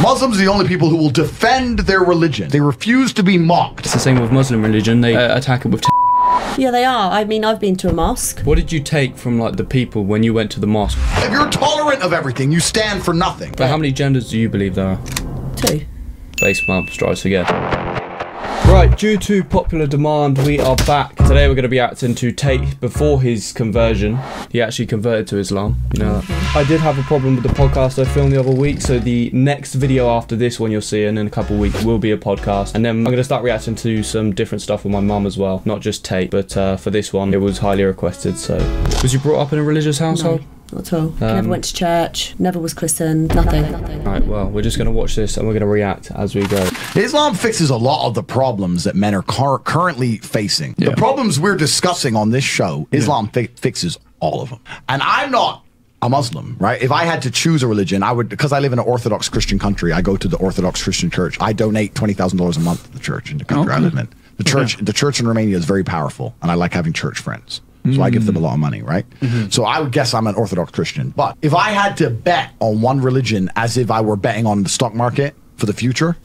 Muslims are the only people who will defend their religion. They refuse to be mocked. It's the same with Muslim religion. They attack it with Yeah, they are. I mean, I've been to a mosque. What did you take from, like, the people when you went to the mosque? If you're tolerant of everything, you stand for nothing. But how many genders do you believe there are? 2. Base mum strikes again. Right, due to popular demand, we are back. Today we're going to be acting to Tate before his conversion. He actually converted to Islam, you know that. I did have a problem with the podcast I filmed the other week, so the next video after this one you'll see in a couple of weeks will be a podcast. And then I'm going to start reacting to some different stuff with my mum as well. Not just Tate, but for this one it was highly requested, so. Was you brought up in a religious household? No. Not at all. Never went to church, never was christened, nothing. Right, well, we're just going to watch this and we're going to react as we go. Islam fixes a lot of the problems that men are currently facing. Yeah. The problems we're discussing on this show, Islam fixes all of them. And I'm not a Muslim, right? If I had to choose a religion, I would, because I live in an Orthodox Christian country, I go to the Orthodox Christian church. I donate $20,000 a month to the church in the country I live in. The church in Romania is very powerful, and I like having church friends. So I give them a lot of money, right? So I would guess I'm an Orthodox Christian. But if I had to bet on one religion as if I were betting on the stock market for the future,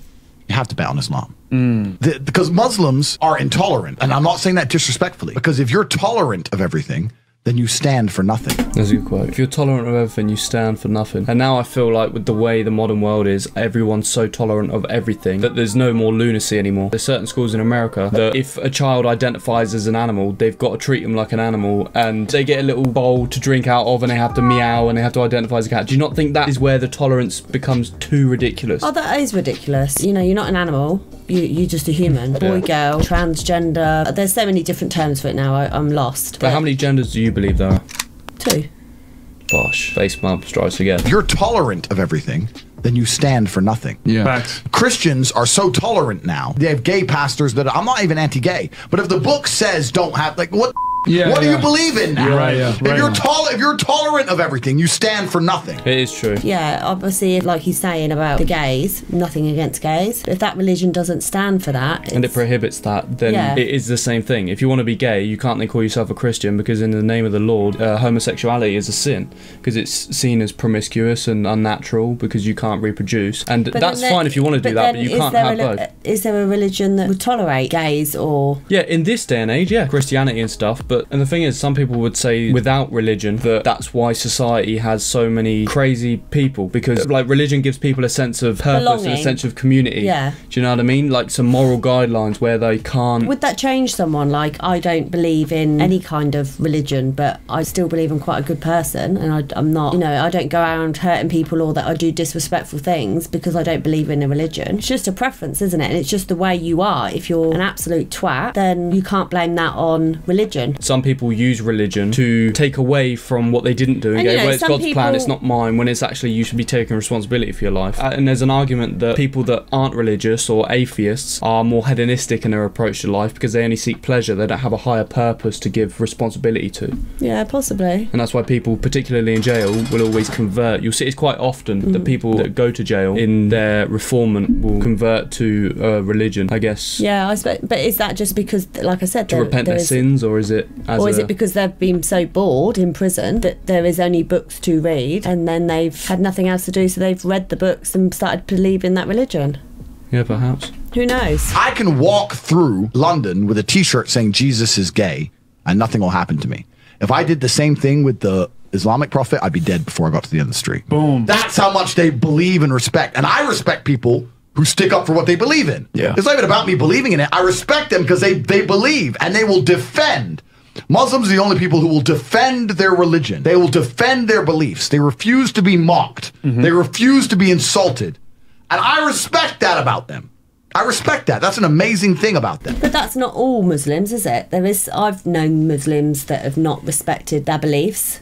you have to bet on Islam. Because Muslims are intolerant. And I'm not saying that disrespectfully. Because if you're tolerant of everything, then you stand for nothing. That's a good quote. If you're tolerant of everything, you stand for nothing. And now I feel like with the way the modern world is, everyone's so tolerant of everything that there's no more lunacy anymore. There's certain schools in America that if a child identifies as an animal, they've got to treat them like an animal, and they get a little bowl to drink out of and they have to meow and they have to identify as a cat. Do you not think that is where the tolerance becomes too ridiculous? Oh, that is ridiculous. You know, you're not an animal. You're just a human. Boy, girl, transgender. There's so many different terms for it now. I'm lost. But how many genders do you believe there are? 2. Bosh. Face mum strikes again. If you're tolerant of everything, then you stand for nothing. Yeah. Facts. Christians are so tolerant now. They have gay pastors that I'm not even anti-gay, but if the book says don't have, like, what do you believe in now? If you're tolerant of everything, you stand for nothing. It is true. Yeah, obviously, if, like he's saying about the gays, nothing against gays. But if that religion doesn't stand for that, and it prohibits that, then it is the same thing. If you want to be gay, you can't then call yourself a Christian, because in the name of the Lord, homosexuality is a sin, because it's seen as promiscuous and unnatural, because you can't reproduce. And that's fine if you want to do that, but you can't have both. Is there a religion that would tolerate gays or... Yeah, in this day and age, yeah, Christianity and stuff. And the thing is, some people would say without religion that's why society has so many crazy people, because like religion gives people a sense of purpose and a sense of community. Yeah. Do you know what I mean? Like some moral guidelines where they can't... Would that change someone? Like, I don't believe in any kind of religion, but I still believe I'm quite a good person, and I'm not, you know, I don't go around hurting people or that I do disrespectful things because I don't believe in a religion. It's just a preference, isn't it? And it's just the way you are. If you're an absolute twat, then you can't blame that on religion. Some people use religion to take away from what they didn't do and go, well, it's God's plan, it's not mine, when it's actually you should be taking responsibility for your life. And there's an argument that people that aren't religious or atheists are more hedonistic in their approach to life because they only seek pleasure, they don't have a higher purpose to give responsibility to. Yeah, possibly. And that's why people, particularly in jail, will always convert. You'll see it's quite often that people that go to jail in their reformment will convert to religion, I guess. Yeah, I suppose, but is that just because, like I said, to repent their sins, or is it as is it because they've been so bored in prison that there is only books to read, and then they've had nothing else to do, so they've read the books and started believing that religion? Yeah, perhaps. Who knows? I can walk through London with a t-shirt saying Jesus is gay and nothing will happen to me. If I did the same thing with the Islamic prophet, I'd be dead before I got to the end of the street. Boom. That's how much they believe and respect. And I respect people who stick up for what they believe in. Yeah. It's not even about me believing in it. I respect them because they believe, and they will defend. Muslims are the only people who will defend their religion. They will defend their beliefs. They refuse to be mocked. They refuse to be insulted. And I respect that about them. I respect that. That's an amazing thing about them. But that's not all Muslims, is it? I've known Muslims that have not respected their beliefs.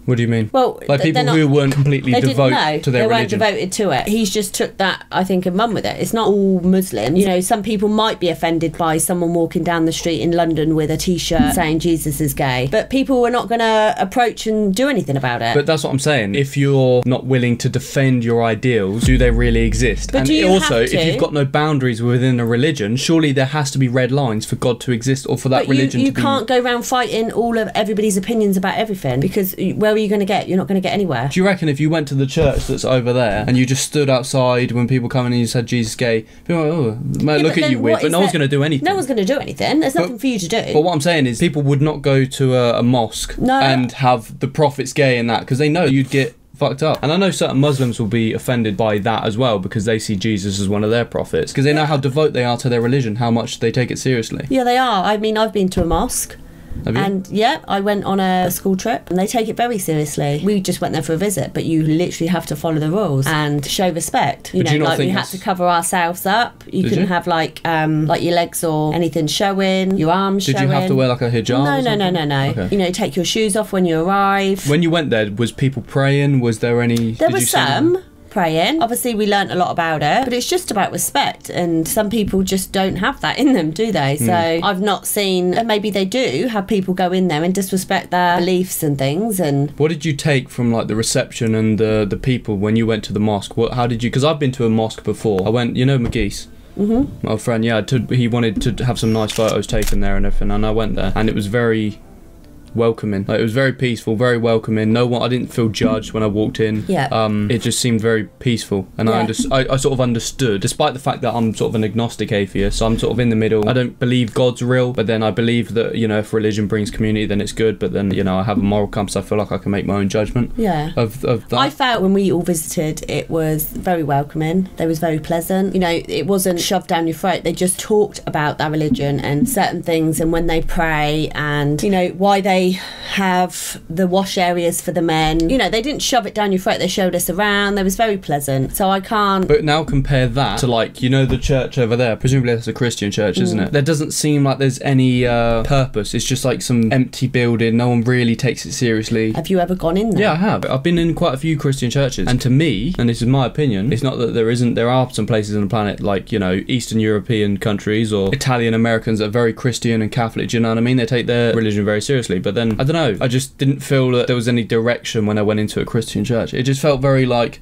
What do you mean? Well, like people who weren't completely devoted to their religion. They weren't devoted to it. He's just took that, I think, and run with it. It's not all Muslims. You know, some people might be offended by someone walking down the street in London with a t-shirt saying Jesus is gay, but people are not going to approach and do anything about it. But that's what I'm saying. If you're not willing to defend your ideals, do they really exist? But and do you also, have to? if you've got no boundaries within a religion, surely there has to be red lines for God to exist, or for that religion to be... You can't go around fighting all of everybody's opinions about everything, because, well, where are you going to get? You're not going to get anywhere. Do you reckon if you went to the church that's over there and you just stood outside when people come in and you said Jesus gay, people are like, oh, might look at you weird, but no one's going to do anything. No one's going to do anything. There's nothing for you to do. But what I'm saying is people would not go to a mosque and have the prophets gay and that, because they know you'd get fucked up. And I know certain Muslims will be offended by that as well, because they see Jesus as one of their prophets, because they know how devout they are to their religion, how much they take it seriously. Yeah, they are. I mean, I've been to a mosque. Have you? And yeah, I went on a school trip and they take it very seriously. We just went there for a visit, but you literally have to follow the rules and show respect. You know, like we had to cover ourselves up. You couldn't have like your legs or anything showing, your arms showing. Did you have to wear like a hijab? No. Okay. You know, take your shoes off when you arrive. When you went there, was people praying? Was there any? There were some praying. Obviously we learnt a lot about it, but it's just about respect, and some people just don't have that in them, do they? So I've not seen, and maybe they do have people go in there and disrespect their beliefs and things. And what did you take from like the reception and the people when you went to the mosque? How did you, because I've been to a mosque before. I went, you know, McGee's, my friend, yeah, he wanted to have some nice photos taken there and everything, and I went there and it was very welcoming. Like, it was very peaceful, very welcoming. No one, I didn't feel judged when I walked in. Yeah. It just seemed very peaceful, and I sort of understood, despite the fact that I'm sort of an agnostic atheist. So I'm sort of in the middle. I don't believe God's real, but then I believe that, you know, if religion brings community, then it's good. But then, you know, I have a moral compass. I feel like I can make my own judgment. Yeah. Of that. I felt when we all visited, it was very welcoming. They was very pleasant. You know, it wasn't shoved down your throat. They just talked about their religion and certain things, and when they pray, and you know why they have the wash areas for the men. You know, they didn't shove it down your throat. They showed us around. They was very pleasant. So I can't. But now compare that to, like, you know, the church over there. Presumably that's a Christian church, isn't it? There doesn't seem like there's any purpose. It's just like some empty building. No one really takes it seriously. Have you ever gone in there? Yeah, I have. I've been in quite a few Christian churches, and to me, and this is my opinion, it's not that there isn't. There are some places on the planet, like, you know, Eastern European countries or Italian Americans that are very Christian and Catholic. Do you know what I mean? They take their religion very seriously. But then I don't know. I just didn't feel that there was any direction when I went into a Christian church. It just felt very like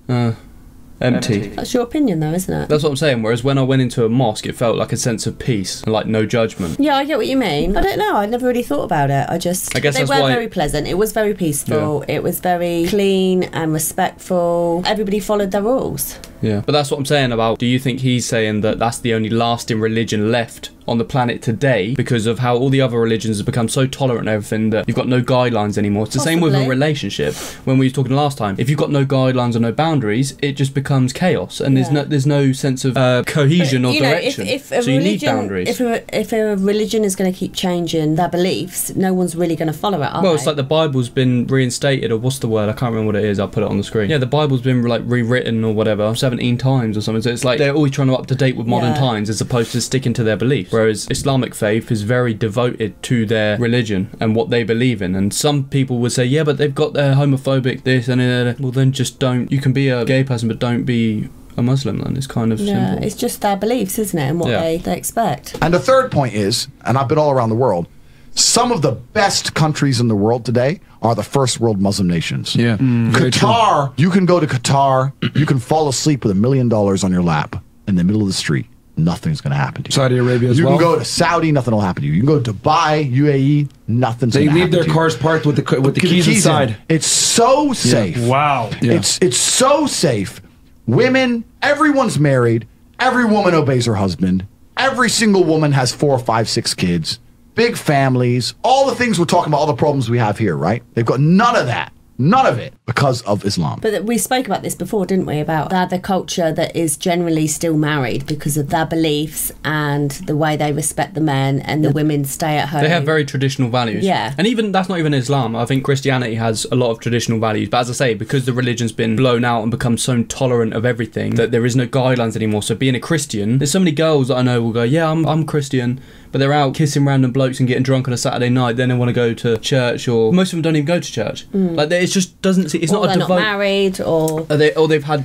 empty. That's your opinion though, isn't it? That's what I'm saying. Whereas when I went into a mosque, it felt like a sense of peace and like no judgment. Yeah, I get what you mean. I don't know. I never really thought about it. I guess they were very pleasant. It was very peaceful. Yeah. It was very clean and respectful. Everybody followed their rules. Yeah, but that's what I'm saying about, do you think he's saying that that's the only lasting religion left on the planet today because of how all the other religions have become so tolerant and everything that you've got no guidelines anymore? It's the same with a relationship. When we were talking last time, if you've got no guidelines or no boundaries, it just becomes chaos, and there's no sense of cohesion or direction. So you need boundaries. If a religion is going to keep changing their beliefs, no one's really going to follow it, Well, it's like the Bible's been reinstated, or what's the word? I can't remember what it is. I'll put it on the screen. Yeah, the Bible's been like rewritten or whatever 17 times or something. So it's like they're always trying to up to date with modern times as opposed to sticking to their beliefs. Whereas Islamic faith is very devoted to their religion and what they believe in. And some people would say, yeah, but they've got their homophobic this and that. Well, then just don't. You can be a gay person, but don't be a Muslim. Then it's kind of simple. It's just their beliefs, isn't it, and what they expect. And the third point is, and I've been all around the world, some of the best countries in the world today are the first world Muslim nations. Yeah. Qatar, you can go to Qatar, you can fall asleep with $1 million on your lap in the middle of the street. Nothing's going to happen to you. Saudi Arabia as well. You can go to Saudi, nothing will happen to you. You can go to Dubai, UAE, nothing's going to happen to you. They leave their cars parked with the keys inside. It's so safe. Yeah. Wow. Yeah. It's so safe. Women, everyone's married. Every woman obeys her husband. Every single woman has 4, 5, 6 kids. Big families. All the things we're talking about, all the problems we have here, right? They've got none of that. None of it because of Islam. But we spoke about this before, didn't we? About the culture that is generally still married because of their beliefs and the way they respect the men, and the women stay at home. They have very traditional values. Yeah. And even that's not even Islam. I think Christianity has a lot of traditional values. But as I say, because the religion's been blown out and become so intolerant of everything that there is no guidelines anymore. So being a Christian, there's so many girls that I know will go, yeah, I'm Christian, but they're out kissing random blokes and getting drunk on a Saturday night. Then they want to go to church, or most of them don't even go to church. Like it just doesn't. It's not a devout. Not married, or they've had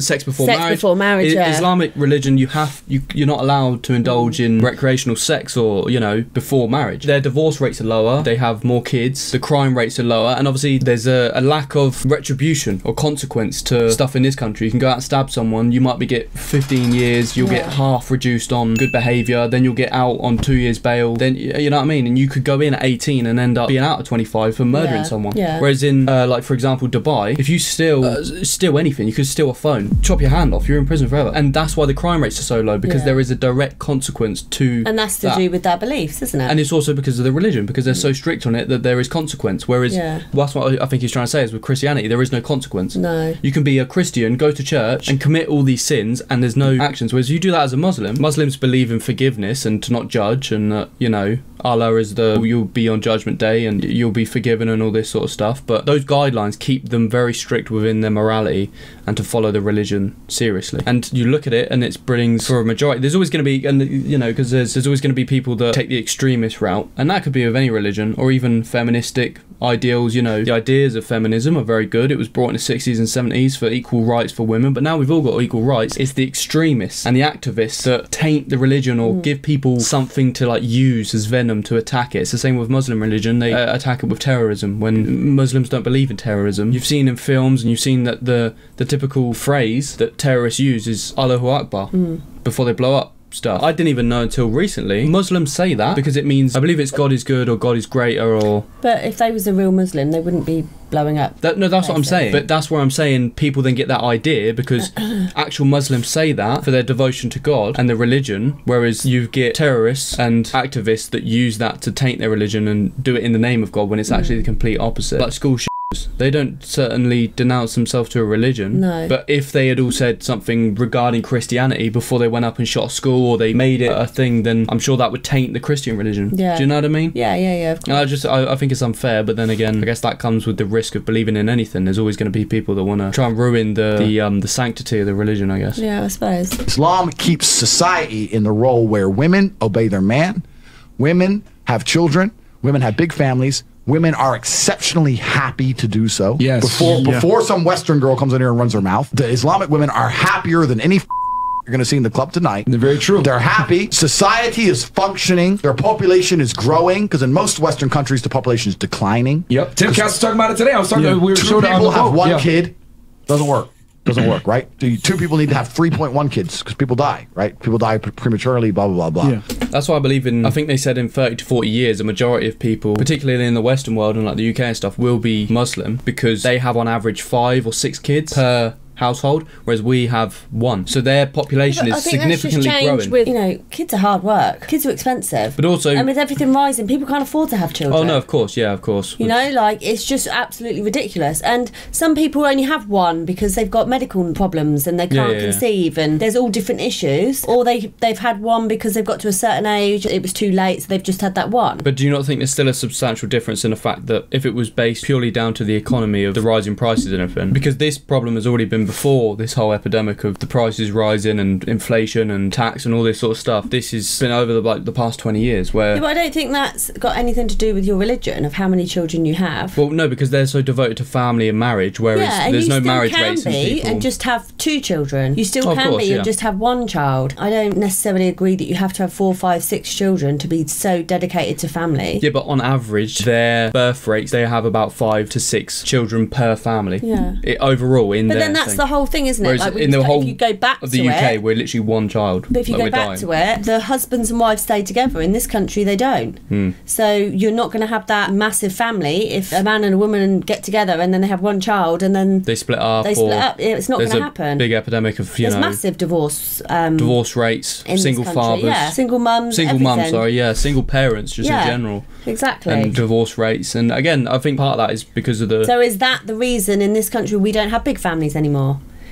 sex before marriage. Before marriage. Islamic religion, you're not allowed to indulge in recreational sex, or before marriage. Their divorce rates are lower. They have more kids. The crime rates are lower, and obviously there's a lack of retribution or consequence to stuff in this country. You can go out and stab someone. You might get 15 years. You'll get half reduced on good behaviour. Then you'll get out on 2 years bail, then you know what I mean, and you could go in at 18 and end up being out at 25 for murdering someone. Whereas in like for example Dubai, if you steal anything, you could steal a phone, chop your hand off, you're in prison forever. And that's why the crime rates are so low, because there is a direct consequence to and that's to do with their beliefs, isn't it? And it's also because of the religion, because they're so strict on it that there is consequence. Whereas that's what I think he's trying to say is with Christianity there is no consequence. No, you can be a Christian, go to church and commit all these sins and there's no actions. Whereas you do that as a Muslim, Muslims believe in forgiveness and to not judge, and you know, Allah is you'll be on Judgment Day and you'll be forgiven and all this sort of stuff. But those guidelines keep them very strict within their morality and to follow the religion seriously. And you look at it and it brings, for a majority, there's always going to be, and you know, because there's always going to be people that take the extremist route, and that could be of any religion or even feministic ideals. You know, the ideas of feminism are very good. It was brought in the 60s and 70s for equal rights for women, but now we've all got equal rights. It's the extremists and the activists that taint the religion or give people something to like use as venom to attack it. It's the same with Muslim religion. They attack it with terrorism when Muslims don't believe in terrorism. You've seen in films and you've seen that the typical phrase that terrorists use is Allahu Akbar before they blow up stuff. I didn't even know until recently Muslims say that because it means, I believe it's God is good or God is greater, or... But if they was a real Muslim, they wouldn't be blowing up. No, that's what I'm saying. But that's where I'm saying people then get that idea because actual Muslims say that for their devotion to God and their religion, whereas you get terrorists and activists that use that to taint their religion and do it in the name of God when it's actually the complete opposite. Like school they don't certainly denounce themselves to a religion. No. But if they had all said something regarding Christianity before they went up and shot a school or they made it a thing, then I'm sure that would taint the Christian religion. Yeah. Do you know what I mean? Yeah, of course. I think it's unfair, but then again, I guess that comes with the risk of believing in anything. There's always going to be people that want to try and ruin the sanctity of the religion, I guess. Yeah, I suppose. Islam keeps society in the role where women obey their man, women have children, women have big families, women are exceptionally happy to do so. Yes. Before some Western girl comes in here and runs her mouth, the Islamic women are happier than any you're going to see in the club tonight. They're very true. They're happy. Society is functioning. Their population is growing, because in most Western countries, the population is declining. Yep. Tim Cass was talking about it today. I was talking about, we were two showing people on the have boat. one kid. Doesn't work. Doesn't work, right? Two people need to have 3.1 kids because people die, right? People die prematurely, blah, blah, blah, blah. Yeah. That's why I believe in, I think they said in 30 to 40 years, a majority of people, particularly in the Western world and like the UK and stuff, will be Muslim because they have on average 5 or 6 kids per household, whereas we have 1. So their population is significantly growing. With, you know, kids are hard work. Kids are expensive. But also... And with everything rising, people can't afford to have children. Oh, no, of course. Yeah, of course. You know, like, it's just absolutely ridiculous. And some people only have 1 because they've got medical problems and they can't conceive, and there's all different issues. Or they've had 1 because they've got to a certain age, it was too late, so they've just had that 1. But do you not think there's still a substantial difference in the fact that if it was based purely down to the economy of the rising prices and everything, because this problem has already been before this whole epidemic of the prices rising and inflation and tax and all this sort of stuff, this has been over the past 20 years where... Yeah, but I don't think that's got anything to do with your religion of how many children you have. Well, no, because they're so devoted to family and marriage, whereas there's no marriage rates in people. And just have 2 children. You still can be and just have 1 child. I don't necessarily agree that you have to have 4, 5, 6 children to be so dedicated to family. Yeah, but on average, their birth rates, they have about 5 to 6 children per family. Yeah. Overall, in But then that's the whole thing, isn't it? Whereas like in the whole if you go back of the to UK, it, we're literally 1 child. But if you go back to it, the husbands and wives stay together. In this country, they don't. So you're not going to have that massive family if a man and a woman get together and then they have 1 child and then they split up. It's not going to happen. Big epidemic of There's massive divorce rates, in single fathers, single mums, single parents, just in general. Exactly. And divorce rates, and again, I think part of that is because of the... So is that the reason in this country we don't have big families anymore?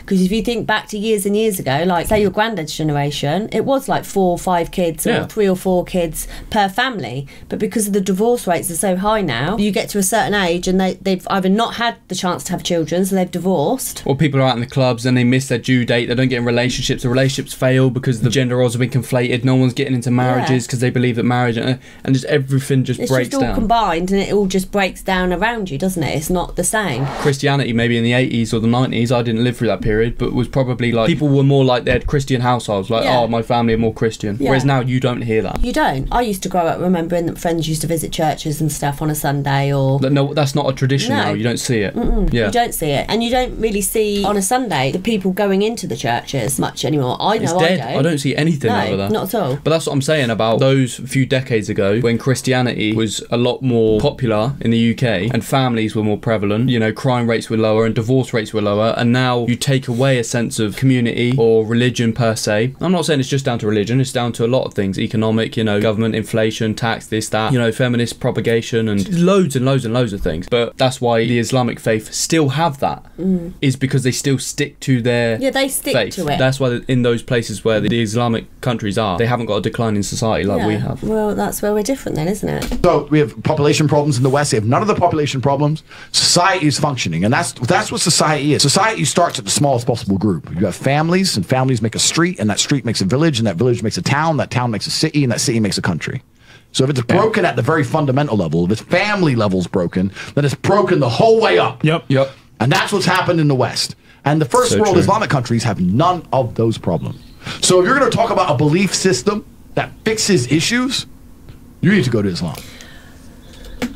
Because if you think back to years and years ago, like say your granddad's generation, it was like 4 or 5 kids or 3 or 4 kids per family. But because of the divorce rates are so high now, you get to a certain age and they've either not had the chance to have children, so they've divorced. Or people are out in the clubs and they miss their due date, they don't get in relationships, the relationships fail because the gender roles have been conflated, no one's getting into marriages because they believe that marriage, and just everything just breaks down. It's just all combined and it all just breaks down around you, doesn't it? It's not the same. Christianity, maybe in the 80s or the 90s, I didn't live through that period, period, but was probably like, people were more like, they had Christian households, like, oh, my family are more Christian. Whereas now you don't hear that. You don't. I used to grow up remembering that friends used to visit churches and stuff on a Sunday, or... No, that's not a tradition now. You don't see it. Yeah. You don't see it. And you don't really see, on a Sunday, the people going into the churches much anymore. It's dead. I don't see anything over there. Not at all. But that's what I'm saying about those few decades ago, when Christianity was a lot more popular in the UK and families were more prevalent, you know, crime rates were lower and divorce rates were lower, and now you take away a sense of community or religion per se. I'm not saying it's just down to religion, it's down to a lot of things, economic, you know, government, inflation, tax, this, that, you know, feminist propagation, and loads and loads and loads of things. But that's why the Islamic faith still have that, is because they still stick to their they stick faith. to it. That's why in those places where the Islamic countries are, they haven't got a declining society like we have. Well, that's where we're different then, isn't it? So we have population problems in the West. They have none of the population problems. Society is functioning, and that's what society is. Society starts at the smallest possible group. You have families, and families make a street, and that street makes a village, and that village makes a town, that town makes a city, and that city makes a country. So if it's broken at the very fundamental level, if its family level's broken, then it's broken the whole way up. Yep. And that's what's happened in the West. And the first world Islamic countries have none of those problems. So if you're going to talk about a belief system that fixes issues, you need to go to Islam.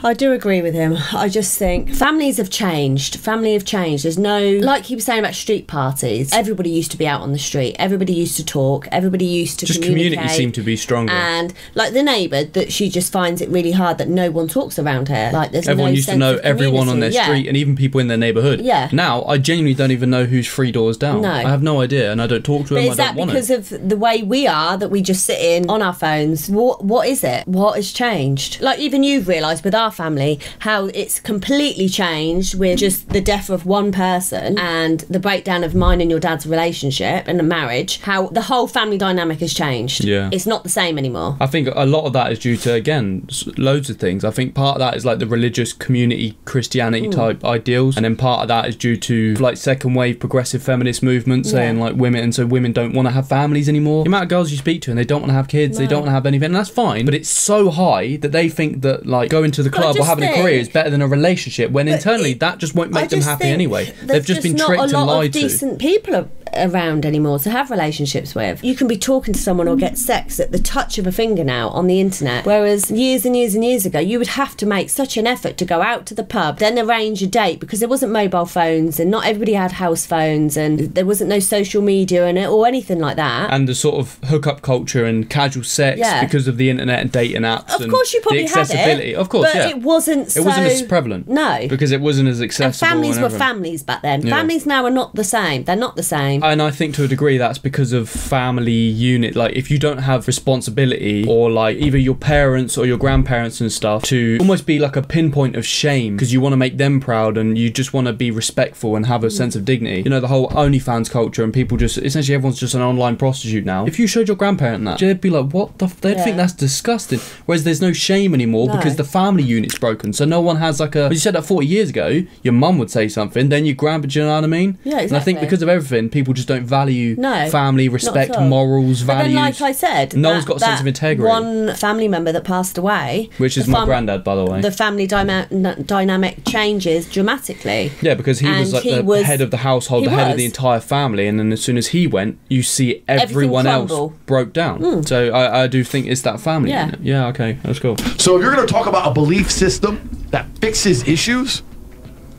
I do agree with him. I just think families have changed. Family have changed. There's no, like he was saying about street parties, everybody used to be out on the street. Everybody used to talk. Everybody used to communicate. Community seemed to be stronger. And like the neighbour, that she just finds it really hard that no one talks around her. Like there's everyone no used to know everyone on their street, and even people in their neighbourhood. Yeah. Now I genuinely don't even know who's 3 doors down. No. I have no idea, and I don't talk to them. Is that because of the way we are, that we just sit in on our phones? What is it? What has changed? Like even you've realised with our family how it's completely changed with just the death of one person and the breakdown of mine and your dad's relationship and the marriage, how the whole family dynamic has changed. Yeah. It's not the same anymore. I think a lot of that is due to, again, loads of things. I think part of that is like the religious community Christianity type ideals, and then part of that is due to like second wave progressive feminist movement saying like women, and so women don't want to have families anymore. The amount of girls you speak to and they don't want to have kids, they don't want to have anything, and that's fine, but it's so high that they think that like going to the club or having a career is better than a relationship, when internally that just won't make them happy anyway. They've just been tricked and lied to. There's not a lot of decent people around anymore to have relationships with. You can be talking to someone or get sex at the touch of a finger now on the internet, whereas years and years and years ago you would have to make such an effort to go out to the pub, then arrange a date, because there wasn't mobile phones and not everybody had house phones and there wasn't no social media in it or anything like that. And the sort of hookup culture and casual sex because of the internet and dating apps. Of course you probably had it. Of course, but it wasn't as prevalent. No. Because it wasn't as accessible. And families were families back then. Families now are not the same. They're not the same. And I think to a degree that's because of family unit. Like if you don't have responsibility, or like either your parents or your grandparents and stuff, to almost be like a pinpoint of shame because you want to make them proud and you just want to be respectful and have a sense of dignity. You know, the whole OnlyFans culture, and people just, essentially everyone's just an online prostitute now. If you showed your grandparent that, they'd be like, what the they'd think that's disgusting. Whereas there's no shame anymore because the family unit's broken. So no one has like a, you said that 40 years ago, your mum would say something, then your grandpa, do you know what I mean? Yeah, exactly. And I think because of everything, people just don't value family, respect, morals, values. But then, like I said, no one's got a sense of integrity. One family member that passed away, which is my granddad, by the way. The family dynamic changes dramatically. Yeah, because he was like the head of the household, the head of the entire family, and then as soon as he went, you see everyone else broke down. So I do think it's that family. Yeah, okay, that's cool. So if you're going to talk about a belief system that fixes issues,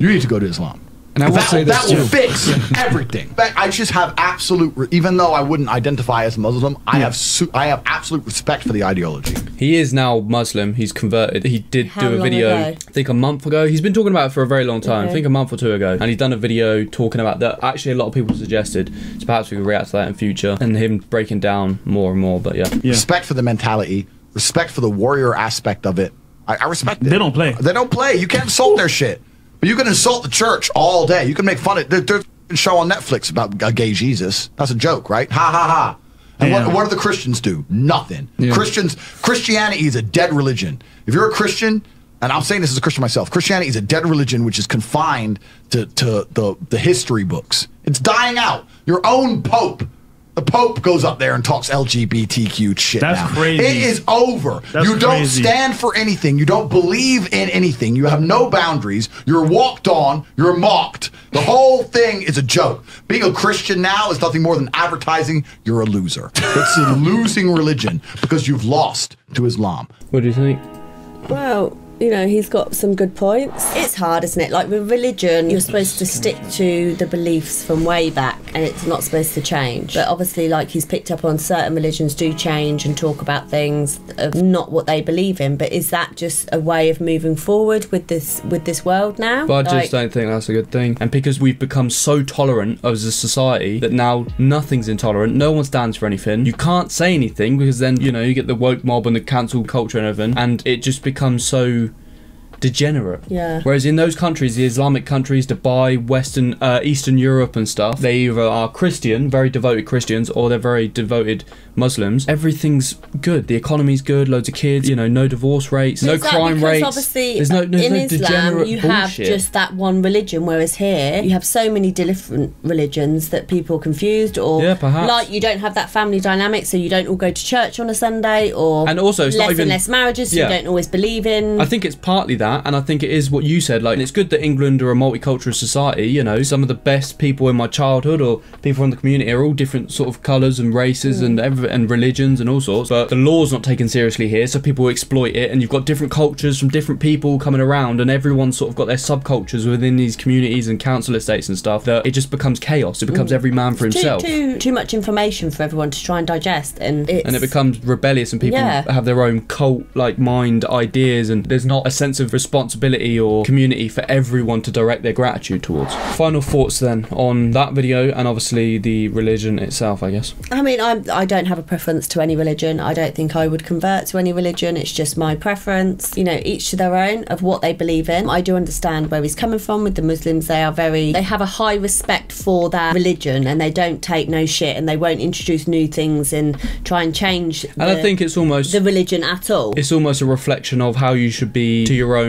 you need to go to Islam. And I will say this that will fix everything. I just have absolute, even though I wouldn't identify as Muslim, I have absolute respect for the ideology. He is now Muslim. He's converted. He did do a video, I think a month ago. He's been talking about it for a very long time. I think a month or two ago. And he's done a video talking about that. Actually, a lot of people suggested. So perhaps we could react to that in future. And him breaking down more and more. But yeah. Respect for the mentality. Respect for the warrior aspect of it. I respect it. They don't play. They don't play. You can't insult their shit. But you can insult the church all day. You can make fun of it. There's a show on Netflix about a gay Jesus. That's a joke, right? Ha ha ha. And what do the Christians do? Nothing. Christianity is a dead religion. If you're a Christian, and I'm saying this as a Christian myself, Christianity is a dead religion which is confined to the history books. It's dying out. Your own Pope The Pope goes up there and talks LGBTQ shit. That's now. crazy. It is over. That's you don't crazy. stand for anything. You don't believe in anything. You have no boundaries. You're walked on. You're mocked. The whole thing is a joke. Being a Christian now is nothing more than advertising. You're a loser. It's a losing religion because you've lost to Islam. What do you think? Well, you know, he's got some good points. It's hard, isn't it? Like with religion, you're supposed to stick to the beliefs from way back and it's not supposed to change. But obviously, like, he's picked up on certain religions do change and talk about things of not what they believe in. But is that just a way of moving forward with this world now? But I just don't think that's a good thing. And because we've become so tolerant as a society that now nothing's intolerant, no one stands for anything. You can't say anything because then, you know, you get the woke mob and the cancel culture and everything, and it just becomes so degenerate. Yeah. Whereas in those countries, the Islamic countries, Dubai, Western, Eastern Europe and stuff, they either are Christian, very devoted Christians, or they're very devoted Muslims. Everything's good. The economy's good. Loads of kids. You know, no divorce rates, no crime rates. Obviously, there's no in Islam, degenerate you have bullshit. just that one religion, whereas here you have so many different religions that people are confused, or perhaps. like you don't have that family dynamic, so you don't all go to church on a Sunday, or and also it's less not even and less marriages, so you don't always believe in. I think it's partly that, and I think it is what you said. Like, it's good that England are a multicultural society. You know, some of the best people in my childhood or people in the community are all different sort of colours and races and religions and all sorts. But the law's not taken seriously here, so people exploit it. And you've got different cultures from different people coming around, and everyone's sort of got their subcultures within these communities and council estates and stuff. That it just becomes chaos. It becomes every man for himself. Too much information for everyone to try and digest, and it becomes rebellious, and people have their own cult-like mind ideas, and there's not a sense of responsibility or community for everyone to direct their gratitude towards. Final thoughts then on that video and obviously the religion itself, I guess. I mean, I don't have a preference to any religion. I don't think I would convert to any religion. It's just my preference. You know, each to their own of what they believe in. I do understand where he's coming from with the Muslims. They have a high respect for their religion, and they don't take no shit, and they won't introduce new things and try and change I think it's almost the religion at all. It's almost a reflection of how you should be to your own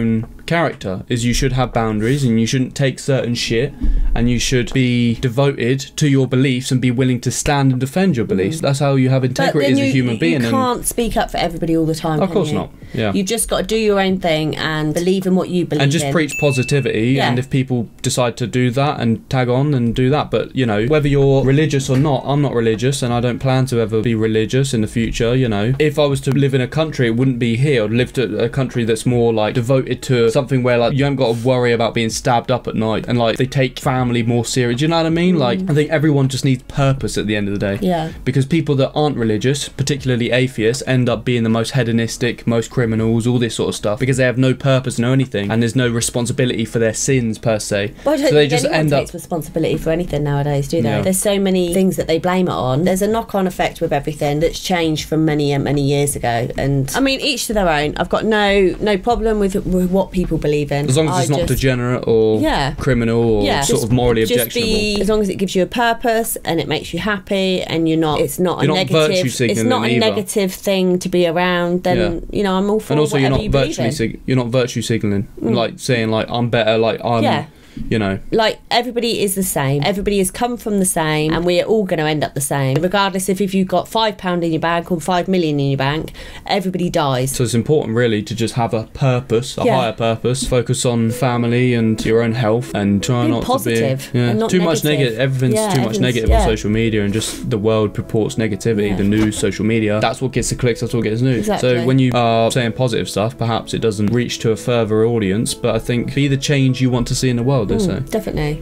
character. Is you should have boundaries, and you shouldn't take certain shit, and you should be devoted to your beliefs and be willing to stand and defend your beliefs. That's how you have integrity as a human being. You can't speak up for everybody all the time. Of course not. Yeah. You've just got to do your own thing and believe in what you believe in. And just preach positivity, and if people decide to do that and tag on and do that. But, you know, whether you're religious or not, I'm not religious, and I don't plan to ever be religious in the future, you know. If I was to live in a country, it wouldn't be here. I'd live to a country that's more, like, devoted to something where, like, you haven't got to worry about being stabbed up at night, and, like, they take family more serious. Do you know what I mean? Like, I think everyone just needs purpose at the end of the day. Yeah. Because people that aren't religious, particularly atheists, end up being the most hedonistic, most criminals, all this sort of stuff, because they have no purpose, no anything, and there's no responsibility for their sins per se. Well, I don't so they think just anyone end up takes responsibility for anything nowadays, do they? Yeah. There's so many things that they blame it on. There's a knock-on effect with everything that's changed from many years ago. And I mean, each to their own. I've got no problem with what people believe in. As long as it's not degenerate or criminal or sort of morally objectionable. As long as it gives you a purpose and it makes you happy, and it's not a negative. It's not a negative thing to be around. Then you know, I'm all for. And also, you're not virtue signaling, like saying like I'm better, like I'm. You know, like everybody is the same. Everybody has come from the same, and we are all going to end up the same, regardless if you've got £5 in your bank or 5 million in your bank. Everybody dies. So it's important, really, to just have a purpose, a higher purpose. Focus on family and your own health, and try not positive, to be and not too much negative. Everything's too much negative on social media, and just the world purports negativity. The news, social media. That's what gets the clicks. That's what gets news. Exactly. So when you are saying positive stuff, perhaps it doesn't reach to a further audience. But I think be the change you want to see in the world. Definitely.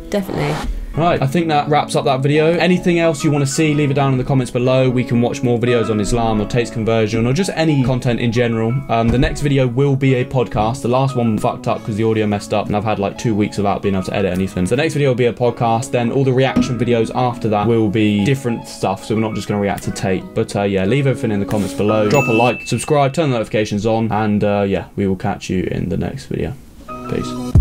Right, I think that wraps up that video. Anything else you want to see, leave it down in the comments below. We can watch more videos on Islam or Tate's conversion or just any content in general. The next video will be a podcast. The last one fucked up because the audio messed up, and I've had like 2 weeks without being able to edit anything. So the next video will be a podcast. Then all the reaction videos after that will be different stuff, so we're not just going to react to Tate. But yeah, leave everything in the comments below. Drop a like, subscribe, turn the notifications on, and yeah, we will catch you in the next video. Peace.